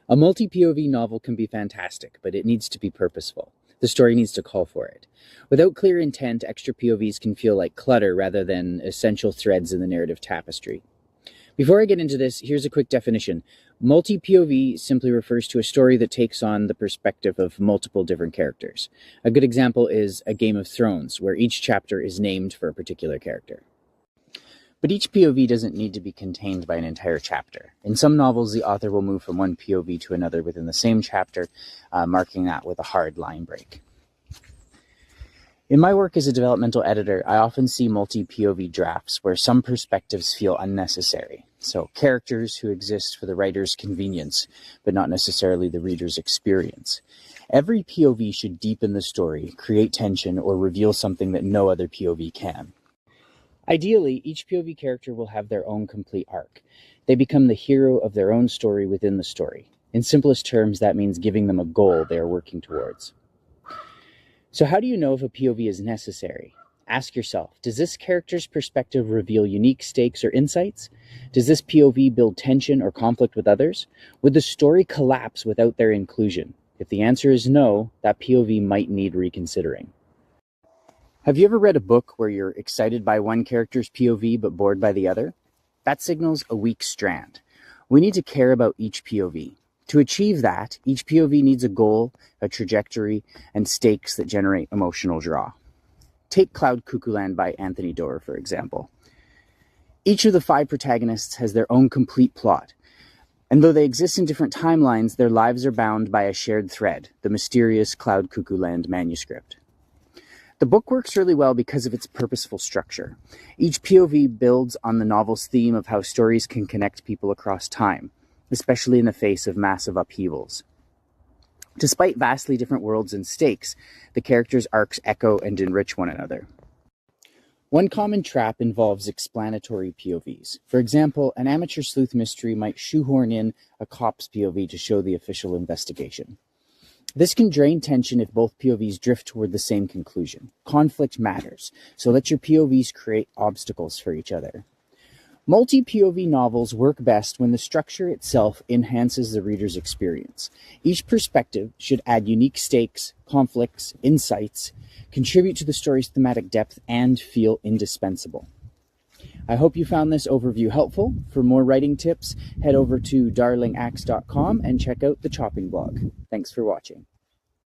A multi-POV novel can be fantastic, but it needs to be purposeful. The story needs to call for it. Without clear intent, extra POVs can feel like clutter rather than essential threads in the narrative tapestry. Before I get into this, here's a quick definition. Multi-POV simply refers to a story that takes on the perspective of multiple different characters. A good example is A Game of Thrones, where each chapter is named for a particular character. But each POV doesn't need to be contained by an entire chapter. In some novels, the author will move from one POV to another within the same chapter, marking that with a hard line break. In my work as a developmental editor, I often see multi-POV drafts where some perspectives feel unnecessary. So characters who exist for the writer's convenience, but not necessarily the reader's experience. Every POV should deepen the story, create tension, or reveal something that no other POV can. Ideally, each POV character will have their own complete arc. They become the hero of their own story within the story. In simplest terms, that means giving them a goal they are working towards. So how do you know if a POV is necessary? Ask yourself, does this character's perspective reveal unique stakes or insights? Does this POV build tension or conflict with others? Would the story collapse without their inclusion? If the answer is no, that POV might need reconsidering. Have you ever read a book where you're excited by one character's POV but bored by the other? That signals a weak strand. We need to care about each POV. To achieve that, each POV needs a goal, a trajectory, and stakes that generate emotional draw. Take Cloud Cuckoo Land by Anthony Doerr, for example. Each of the 5 protagonists has their own complete plot, and though they exist in different timelines, their lives are bound by a shared thread, the mysterious Cloud Cuckoo Land manuscript. The book works really well because of its purposeful structure. Each POV builds on the novel's theme of how stories can connect people across time, especially in the face of massive upheavals. Despite vastly different worlds and stakes, the characters' arcs echo and enrich one another. One common trap involves explanatory POVs. For example, an amateur sleuth mystery might shoehorn in a cop's POV to show the official investigation. This can drain tension if both POVs drift toward the same conclusion. Conflict matters, so let your POVs create obstacles for each other. Multi-POV novels work best when the structure itself enhances the reader's experience. Each perspective should add unique stakes, conflicts, insights, contribute to the story's thematic depth, and feel indispensable. I hope you found this overview helpful. For more writing tips, head over to darlingaxe.com and check out the chopping blog. Thanks for watching.